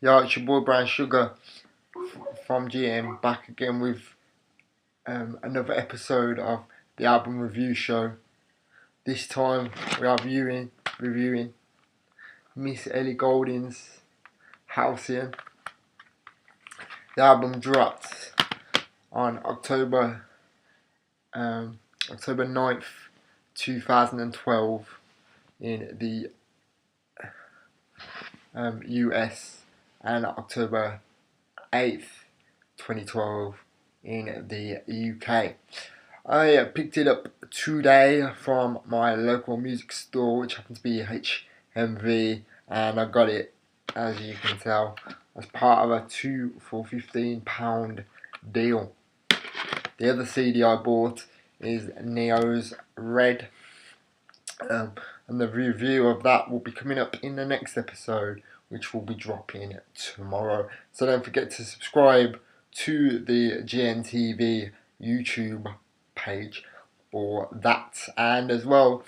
Yeah, it's your boy BwnSugar from GM back again with another episode of the album review show. This time we are reviewing Miss Ellie Goulding's Halcyon. The album dropped on October 9th, 2012 in the US and October 8th, 2012 in the UK. I picked it up today from my local music store, which happens to be HMV, and I got it, as you can tell, as part of a 2 for £15 deal. The other CD I bought is Neo's Red, and the review of that will be coming up in the next episode, which will be dropping tomorrow. So don't forget to subscribe to the GNTV YouTube page for that, and as well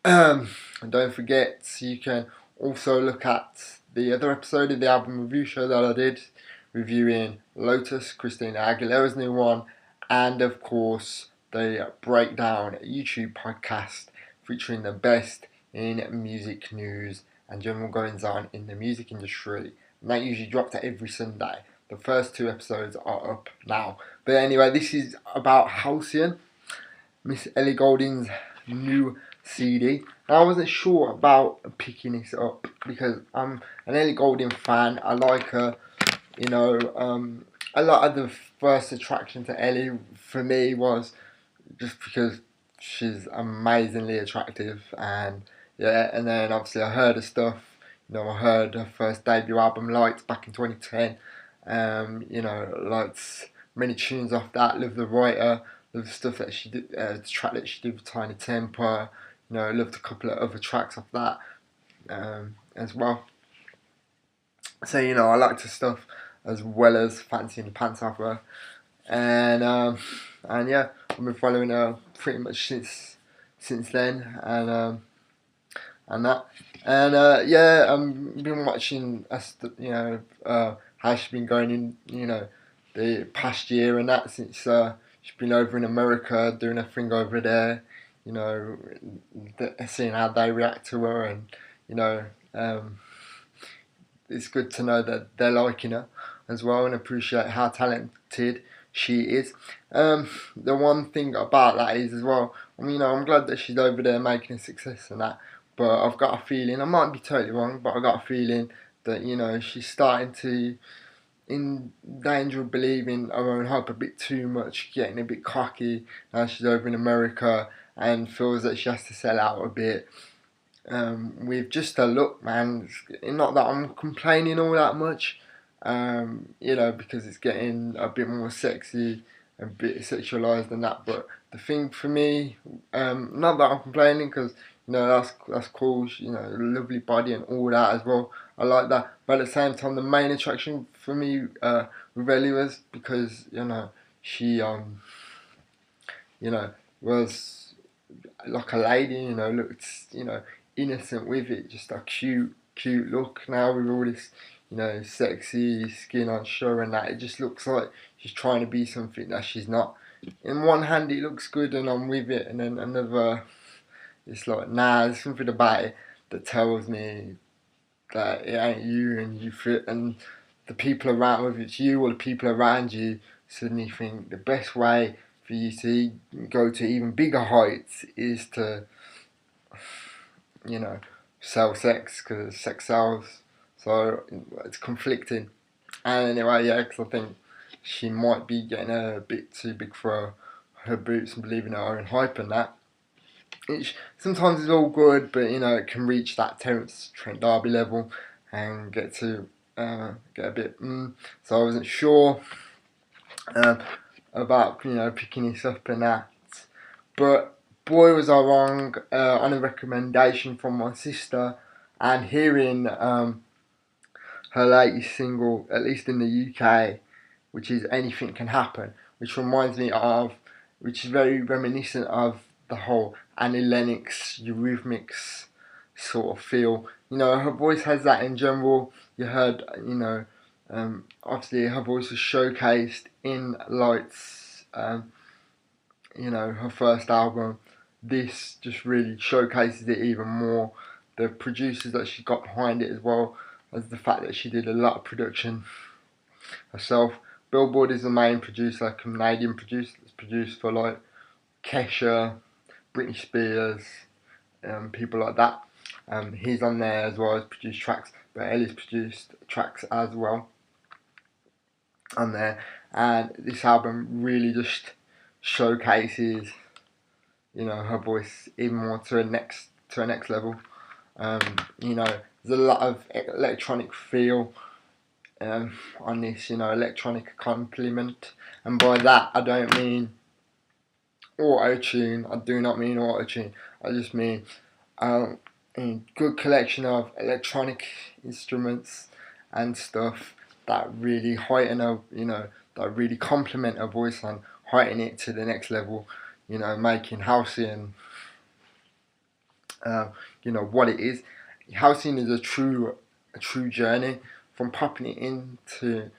don't forget you can also look at the other episode of the album review show that I did reviewing Lotus, Christina Aguilera's new one, and of course the Breakdown YouTube podcast featuring the best in music news and general goings on in the music industry, and that usually drops every Sunday. The first two episodes are up now. But anyway, this is about Halcyon, Miss Ellie Goulding's new CD. And I wasn't sure about picking this up because I'm an Ellie Goulding fan. I like her, a lot of the first attraction to Ellie for me was just because she's amazingly attractive, and yeah, and then obviously I heard her stuff. I heard her first debut album, Lights, back in 2010. Lights, many tunes off that. Love the Writer, love the stuff that she did, the track that she did with Tiny Temper. Loved a couple of other tracks off that as well. So I liked her stuff as well as Fancy in the Pants off her, and yeah, I've been following her pretty much since then, and that, and yeah, I've been watching how she's been going in the past year and that, since she's been over in America doing her thing over there, seeing how they react to her, and it's good to know that they're liking her as well and appreciate how talented she is. The one thing about that is as well, I'm glad that she's over there making a success and that, but I've got a feeling, I might be totally wrong, but I've got a feeling that she's starting to in danger of believing her own hype a bit too much, getting a bit cocky now she's over in America, and feels that she has to sell out a bit with just her look, man. Not that I'm complaining all that much, because it's getting a bit more sexy, a bit sexualized and that. But the thing for me, not that I'm complaining, because that's cool. Lovely body and all that as well. I like that. But at the same time, the main attraction for me with Ellie was because she was like a lady. Looked innocent with it, just a cute look. Now with all this sexy skin on show and that, it just looks like she's trying to be something that she's not. In one hand it looks good and I'm with it, and then another it's like, nah, there's something about it that tells me that it ain't you, and you fit, and the people around, whether it's you or the people around you, suddenly think the best way for you to go to even bigger heights is to sell sex, because sex sells. So it's conflicting. And anyway, yeah, because I think she might be getting a bit too big for her boots and believing her own hype and that. Which sometimes is all good, but it can reach that Terence Trent D'Arby level and get a bit. So I wasn't sure about picking this up and that, but boy was I wrong, on a recommendation from my sister, and hearing her latest single, at least in the UK, which is Anything Can Happen, which is very reminiscent of the whole Annie Lennox Eurythmics sort of feel. Her voice has that in general, you heard, obviously her voice was showcased in Lights, her first album. This just really showcases it even more. The producers that she got behind it, as well as the fact that she did a lot of production herself. Billboard is the main producer, Canadian producer, that's produced for like Kesha, Britney Spears, people like that. He's on there as well as produced tracks, but Ellie's produced tracks as well on there. And this album really just showcases, her voice even more to a next level. There's a lot of electronic feel on this, electronic accompaniment, and by that I don't mean auto-tune. I do not mean auto-tune. I just mean a good collection of electronic instruments and stuff that really heighten that really complement a voice and heighten it to the next level. Making Halcyon, what it is. Halcyon is a true journey from popping it into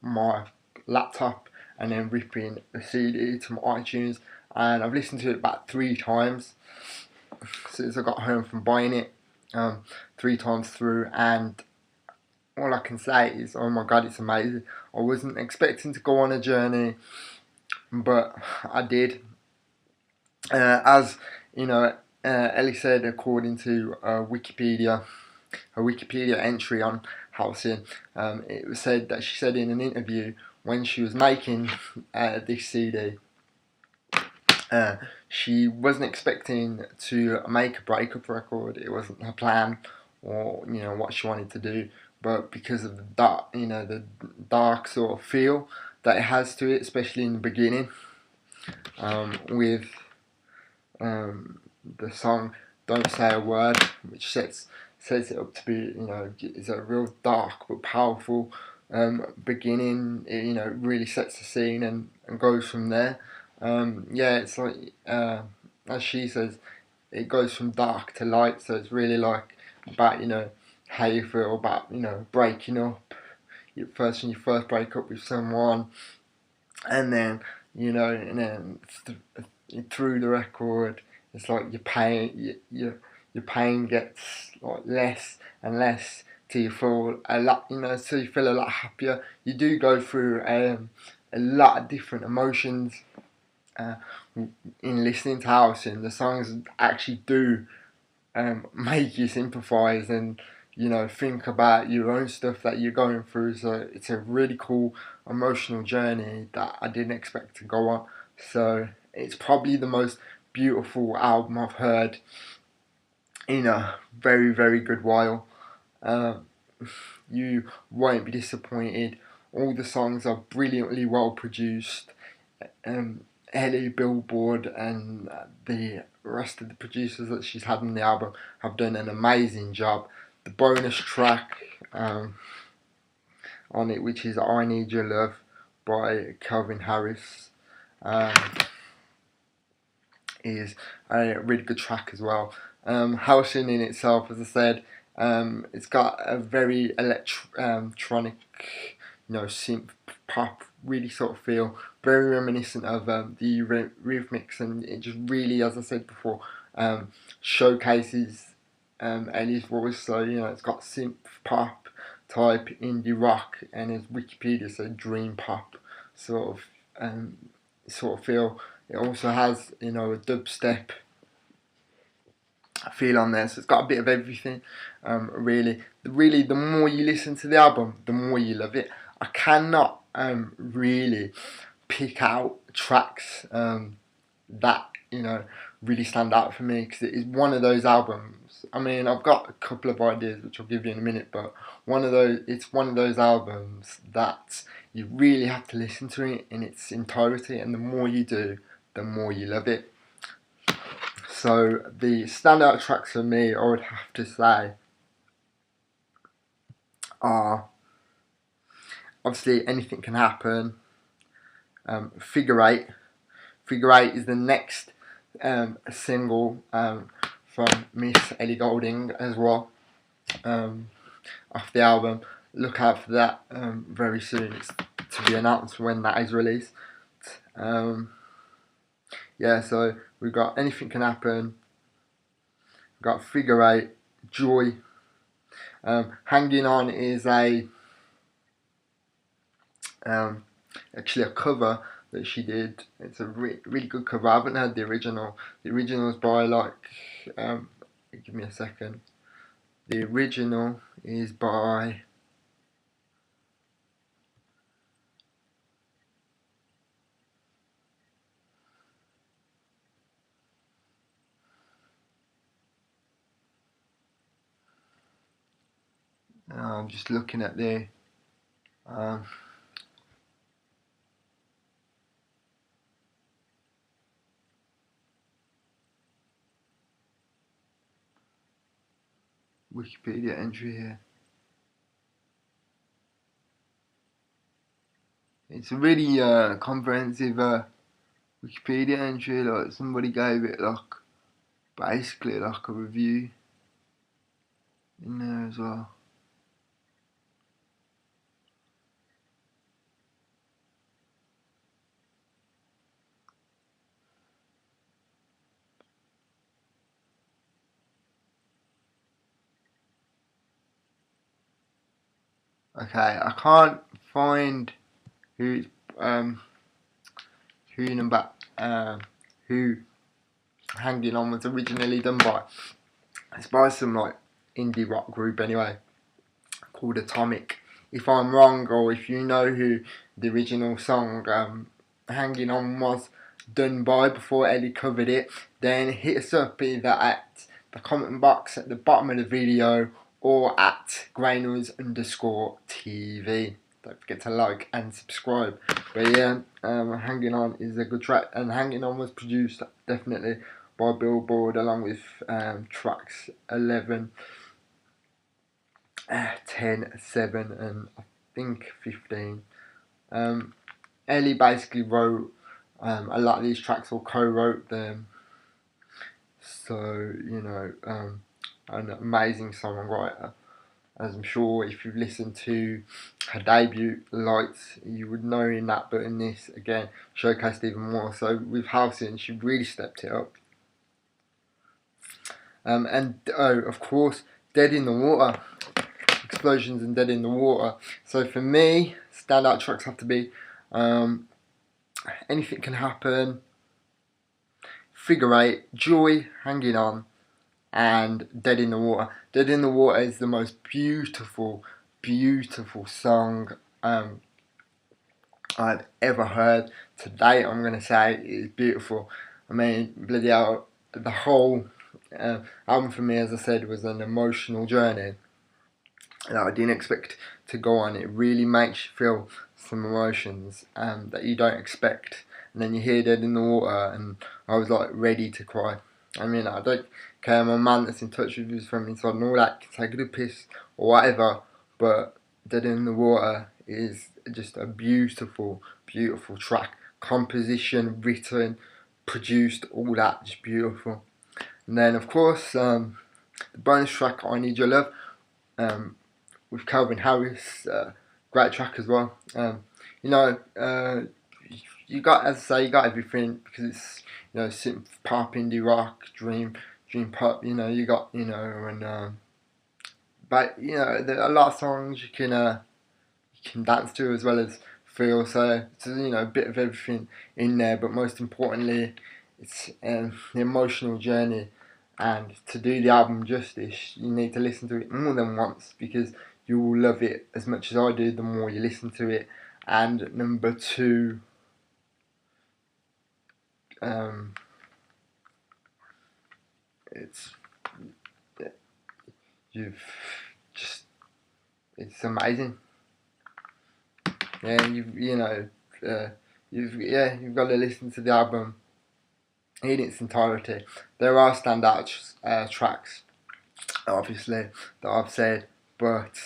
my laptop and then ripping the CD to my iTunes, and I've listened to it about 3 times since I got home from buying it, 3 times through, and all I can say is, oh my god, it's amazing. I wasn't expecting to go on a journey, but I did. As Ellie said, according to Wikipedia, her Wikipedia entry on Halcyon, it was said that she said in an interview when she was making this CD, she wasn't expecting to make a breakup record. It wasn't her plan or what she wanted to do, but because of the dark sort of feel that it has to it, especially in the beginning, with the song "Don't Say a Word," which sets it up to be, it's a real dark but powerful beginning. It, really sets the scene and goes from there. It's like as she says, it goes from dark to light. So it's really like about how you feel about breaking up. When you first break up with someone, and then through the record, it's like your pain gets like less and less till you feel a lot, so you feel a lot happier. You do go through a lot of different emotions in listening to Halcyon. The songs actually do make you sympathise and think about your own stuff that you're going through. So it's a really cool emotional journey that I didn't expect to go on. So it's probably the most beautiful album I've heard in a very, very good while. You won't be disappointed. All the songs are brilliantly well produced. Ellie, Billboard, and the rest of the producers that she's had on the album have done an amazing job. The bonus track on it, which is "I Need Your Love" by Calvin Harris, is a really good track as well. Halcyon in itself, as I said, it's got a very electronic, synth pop, really sort of feel, very reminiscent of the Rhythmics, and it just really, as I said before, showcases Ellie's voice. So it's got synth pop type indie rock, and as Wikipedia said, dream pop sort of feel. It also has a dubstep feel on there, so it's got a bit of everything. Really, the more you listen to the album, the more you love it. I cannot really pick out tracks that really stand out for me, because it is one of those albums. I mean, I've got a couple of ideas which I'll give you in a minute, but it's one of those albums that you really have to listen to it in its entirety, and the more you do, the more you love it. So the standout tracks for me, I would have to say, are obviously Anything Can Happen, Figure Eight. Figure Eight is the next single from Miss Ellie Goulding as well. off the album. Look out for that very soon. It's to be announced when that is released. Yeah, so we've got Anything Can Happen, we've got Figure Eight, Joy. Hanging On is actually a cover that she did. It's a really good cover. I haven't heard the original. The original is by give me a second. The original is by I'm just looking at the Wikipedia entry here. It's a really comprehensive Wikipedia entry. Like somebody gave it basically a review in there as well. Okay, I can't find who number who Hanging On was originally done by. It's by some indie rock group anyway, called Atomic. If I'm wrong, or if you know who the original song Hanging On was done by before Ellie covered it, then hit us up either at the comment box at the bottom of the video or at Grainers_TV. Don't forget to like and subscribe. But yeah, Hanging On is a good track, and Hanging On was produced definitely by Billboard along with tracks 11, 10, 7 and I think 15. Ellie basically wrote a lot of these tracks, or co-wrote them. So, you know, an amazing songwriter. As I'm sure if you've listened to her debut, Lights, you would know in that, but in this, again, showcased even more. So with Halcyon, she really stepped it up. And of course, Dead in the Water. Explosions and Dead in the Water. So for me, standout tracks have to be Anything Can Happen, Figure Eight, Joy, Hanging On, and Dead in the Water. Dead in the Water is the most beautiful, beautiful song I've ever heard. To date, I'm going to say it is beautiful. I mean, bloody hell, the whole album for me, as I said, was an emotional journey that I didn't expect to go on. It really makes you feel some emotions that you don't expect. And then you hear Dead in the Water, and I was ready to cry. I mean, I don't care, I'm a man that's in touch with his from inside and all that, can take a good piss or whatever, but Dead in the Water is just a beautiful, beautiful track. Composition, written, produced, all that, just beautiful. And then, of course, the bonus track, I Need Your Love, with Calvin Harris, great track as well. You know, you got, as I say, you got everything, because it's, you know, synth pop, indie rock, dream pop. You know, you got, you know, and but you know, there are a lot of songs you can dance to as well as feel. So it's, you know, a bit of everything in there. But most importantly, it's the emotional journey. And to do the album justice, you need to listen to it more than once, because you will love it as much as I do the more you listen to it. And number two, it's it's amazing. Yeah, you've got to listen to the album in its entirety. There are standout tracks, obviously, that I've said, but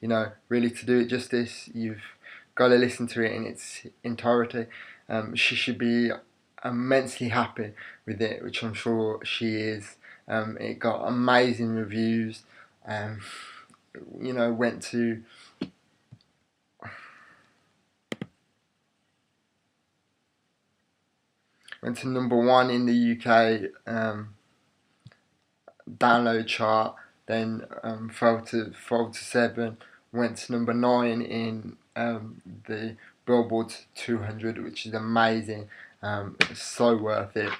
you know, really to do it justice, you've got to listen to it in its entirety. She should be immensely happy with it, which I'm sure she is. It got amazing reviews. You know, went to #1 in the UK download chart. Then fell to 7. Went to #9 in the Billboard 200, which is amazing. It's so worth it.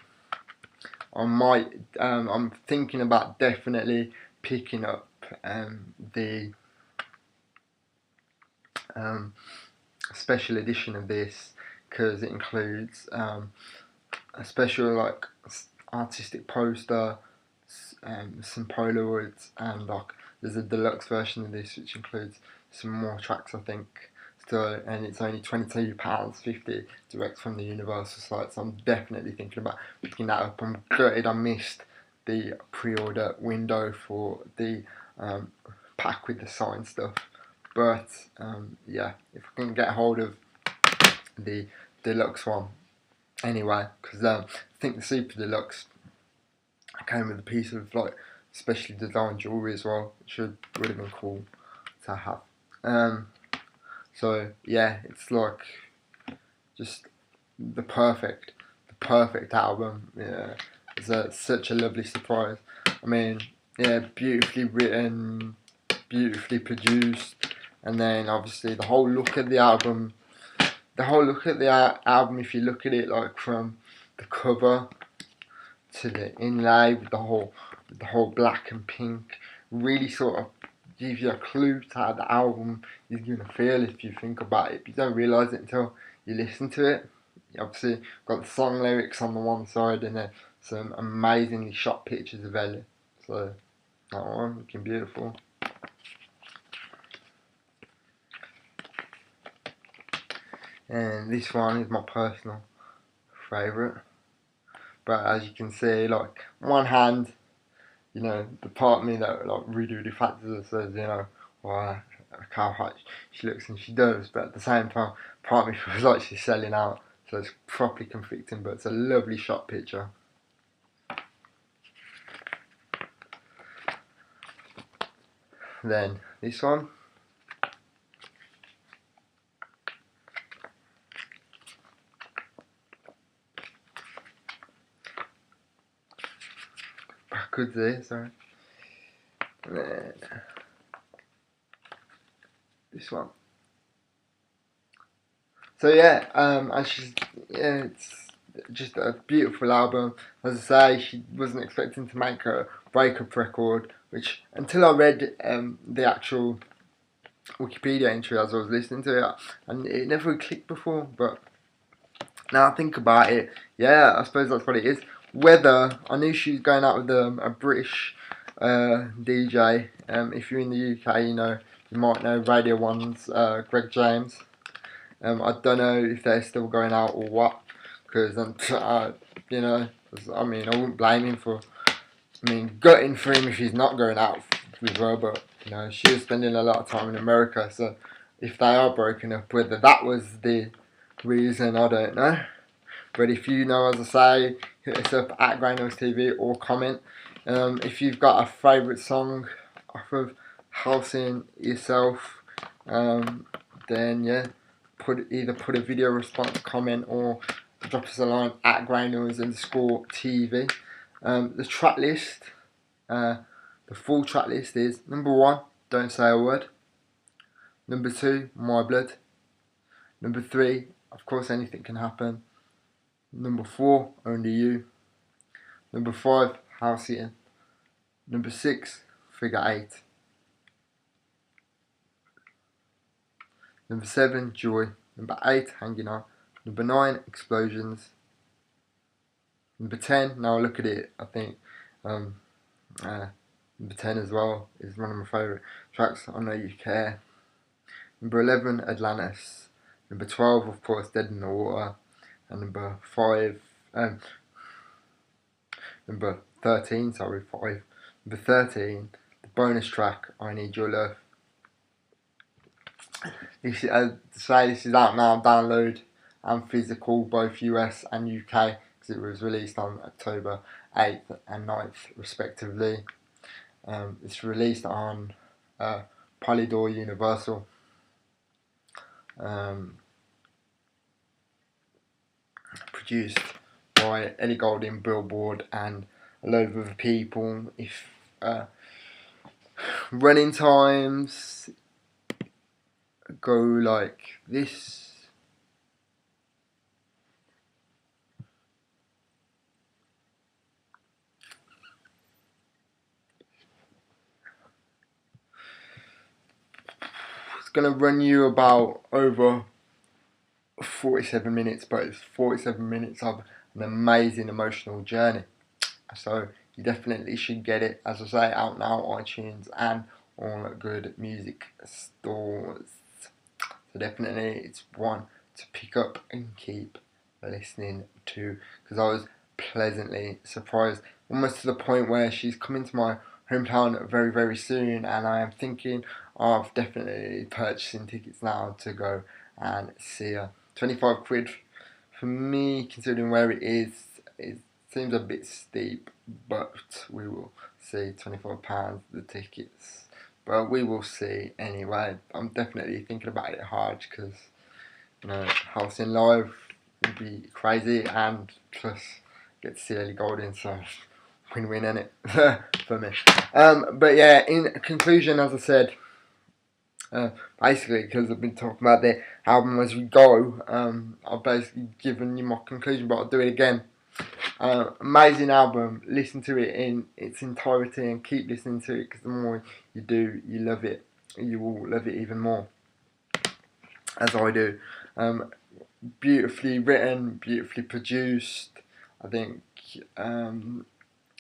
I'm thinking about definitely picking up the special edition of this, because it includes a special like artistic poster, some Polaroids, and like there's a deluxe version of this which includes some more tracks, I think. So, and it's only £22.50 direct from the Universal site, so I'm definitely thinking about picking that up. I'm gutted I missed the pre-order window for the pack with the signed stuff, but yeah, if I can get hold of the deluxe one anyway, because I think the Super Deluxe came with a piece of like specially designed jewellery as well, which would have been cool to have. So yeah, it's like just the perfect album. Yeah, it's such a lovely surprise. I mean, yeah, beautifully written, beautifully produced, and then obviously the whole look of the album. If you look at it like from the cover to the inlay with the whole black and pink, really sort of gives you a clue to how the album is going to feel if you think about it. But you don't realise it until you listen to it. You obviously got the song lyrics on the one side, and then some amazingly shot pictures of Ellie. So that one looking beautiful. And this one is my personal favourite. But as you can see, like one hand, you know, the part of me that like really fancies says, you know, wow, how hot she looks, and she does, but at the same time, part of me feels like she's selling out, so it's properly conflicting, but it's a lovely shot picture. Then this one. Backwards there, sorry. And then this one. So yeah, it's just a beautiful album. As I say, she wasn't expecting to make a breakup record, which until I read the actual Wikipedia entry as I was listening to it, and it never clicked before. But now I think about it, yeah, I suppose that's what it is. Whether I knew she was going out with a British DJ. If you're in the UK, you know, you might know Radio 1's Greg James. I don't know if they're still going out or what, because you know, I mean, I wouldn't blame him for, I mean, gutting for him if he's not going out with her, but you know, she was spending a lot of time in America, so if they are broken up, whether that was the reason, I don't know. But if you know, as I say, hit us up at Granules TV or comment. If you've got a favourite song off of Halcyon yourself, then yeah, either put a video response, comment, or drop us a line at Granules_TV. The track list, the full track list is #1, Don't Say a Word. #2, My Blood. #3, Of Course Anything Can Happen. #4, Only You. #5, Halcyon. #6, Figure 8. #7, Joy. #8, Hanging On. #9, Explosions. #10, now I look at it, I think #10 as well is one of my favourite tracks, I Know You Care. #11, Atlantis. #12, of course, Dead in the Water. And number 13, sorry, 5. #13, the bonus track, I Need Your Love. This is, this is out now, download and physical, both US and UK. because it was released on October 8th and 9th respectively. It's released on Polydor Universal. Produced by Ellie Goulding, Billboard, and a load of other people. If running times go like this. It's gonna run you about over 47 minutes, but it's 47 minutes of an amazing emotional journey. So you definitely should get it, as I say, out now, iTunes and all good music stores. So definitely it's one to pick up and keep listening to, because I was pleasantly surprised, almost to the point where she's coming to my hometown very, very soon, and I am thinking of definitely purchasing tickets now to go and see her. 25 quid for me, considering where it is, it seems a bit steep, but we will see. £25 the tickets, but we will see anyway. I'm definitely thinking about it hard, because Halcyon live would be crazy, and plus get to see Ellie Goulding, so win-win, innit? For me. But yeah, in conclusion, as I said, basically, because I've been talking about the album as we go, I've basically given you my conclusion, but I'll do it again. Amazing album. Listen to it in its entirety and keep listening to it, because the more you do, you love it. You will love it even more, as I do. Beautifully written, beautifully produced. I think,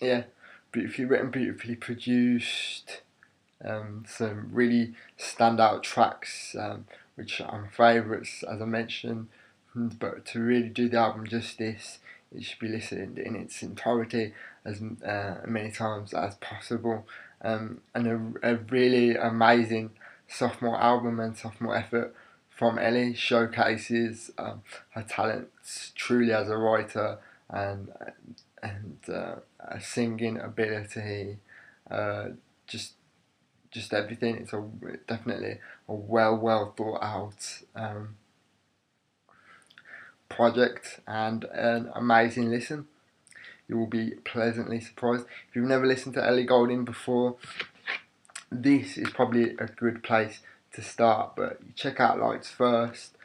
yeah, beautifully written, beautifully produced. Some really standout tracks, which are my favourites, as I mentioned. But to really do the album justice, it should be listened in its entirety as many times as possible. And a really amazing sophomore album and sophomore effort from Ellie showcases her talents truly as a writer and a singing ability, just everything. It's definitely a well thought out project and an amazing listen. You will be pleasantly surprised. If you've never listened to Ellie Goulding before, this is probably a good place to start, but you check out Lights first.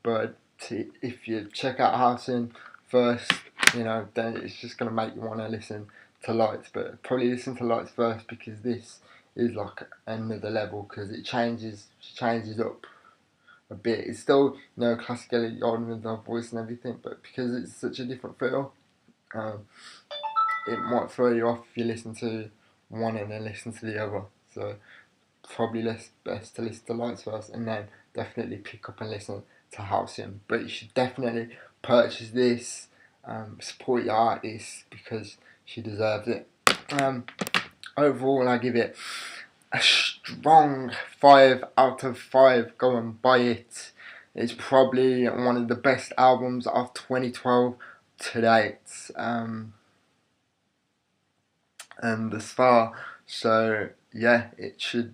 But if you check out Halcyon first, then it's just going to make you want to listen to Lights, but probably listen to Lights first, because this is like another level, because it changes up a bit. It's still classic Ellie Goulding with her voice and everything, but because it's such a different feel, it might throw you off if you listen to one and then listen to the other. So probably best to listen to Lights first, and then definitely pick up and listen to Halcyon. But you should definitely purchase this, support your artist, because she deserves it. Overall, I give it a strong 5 out of 5. Go and buy it. It's probably one of the best albums of 2012 to date, and thus far. So yeah, it should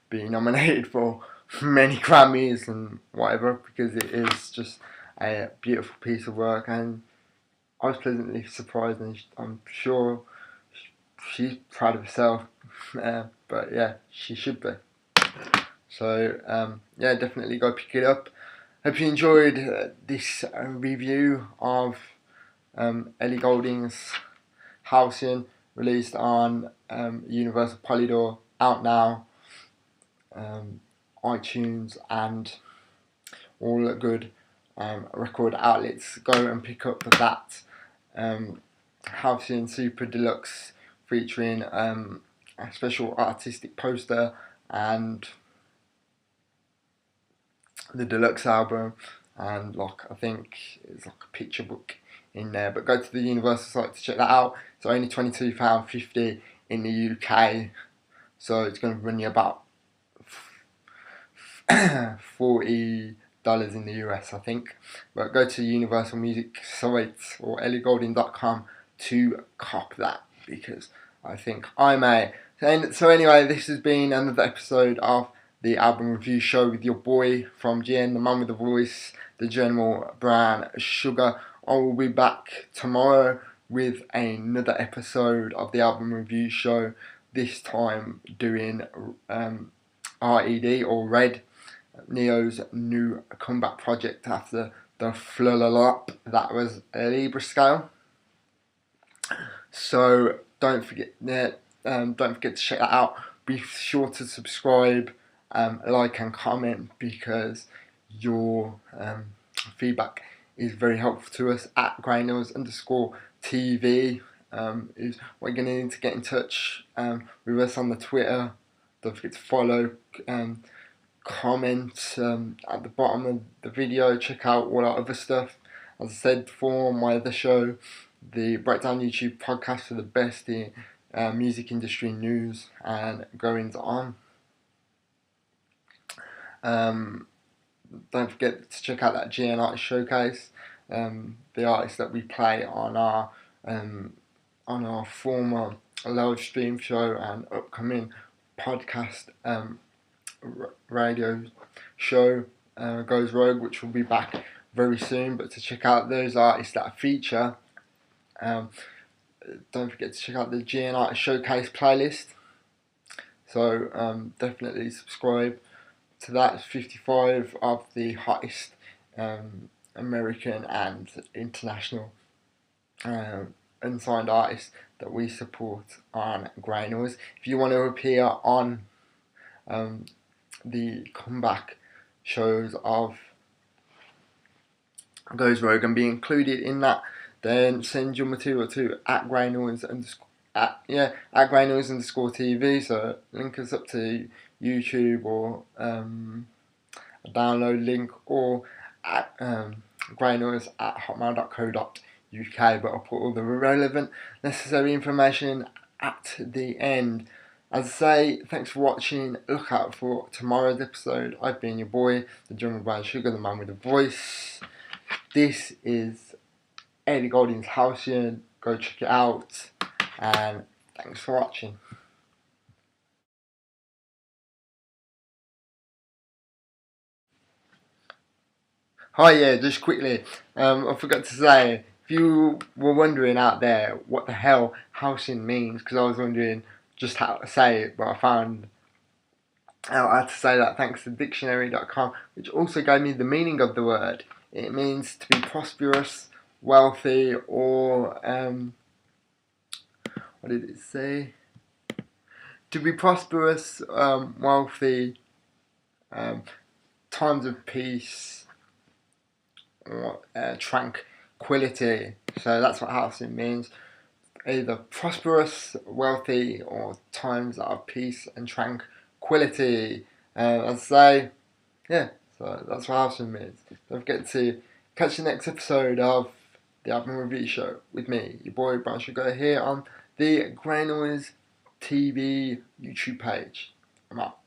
be nominated for many Grammys and whatever, because it is just a beautiful piece of work, and I was pleasantly surprised, and I'm sure she's proud of herself. But yeah, she should be. So yeah, definitely go pick it up. Hope you enjoyed this review of Ellie Goulding's Halcyon, released on Universal Polydor, out now, iTunes and all good record outlets. Go and pick up that Halcyon Super Deluxe, featuring a special artistic poster and the deluxe album, and I think it's like a picture book in there. But go to the Universal site to check that out. It's only £22.50 in the UK, so it's going to run you about £40 dollars in the US, I think. But go to Universal Music sites or elliegoulding.com to cop that, because I think I may. And so anyway, this has been another episode of the album review show with your boy from GN, the man with the voice, the General BwnSugar. I will be back tomorrow with another episode of the album review show, this time doing RED or Red, Neo's new comeback project after the Flulalop that was a Libra scale. So don't forget to check that out. Be sure to subscribe, like and comment, because your feedback is very helpful to us. At @graynills_TV is we're going to need to get in touch with us on the Twitter. Don't forget to follow, comment at the bottom of the video. Check out all our other stuff. As I said for my other show, the Breakdown YouTube podcast, for the best in music industry news and goings on. Don't forget to check out that GN Artist Showcase. The artists that we play on our former live stream show and upcoming podcast radio show, Goes Rogue, which will be back very soon. But to check out those artists that feature, don't forget to check out the GN Artist Showcase playlist. So definitely subscribe to that. It's 55 of the hottest American and international unsigned artists that we support on Grey Noise. If you want to appear on the comeback shows of Goes Rogue and be included in that, then send your material to @GreyNoise_TV. So link us up to YouTube or a download link, or at greynoise@hotmail.co.uk. But I'll put all the relevant, necessary information at the end. As I say, thanks for watching. Look out for tomorrow's episode. I've been your boy, the General BwnSugar, the man with the voice. This is Ellie Goulding's Halcyon. Go check it out, and thanks for watching. Hi, yeah, just quickly, I forgot to say, if you were wondering out there what the hell Halcyon means, because I was wondering just how to say it, but I found out how to say that thanks to dictionary.com, which also gave me the meaning of the word. It means to be prosperous, wealthy, or what did it say? To be prosperous, wealthy, times of peace, or tranquility. So that's what Halcyon means. Either prosperous, wealthy, or times of peace and tranquility. As I say, yeah, so that's what Halcyon means. Don't forget to catch the next episode of the album review show with me, your boy BwnSugar, here on the Grey Noise TV YouTube page. I'm out.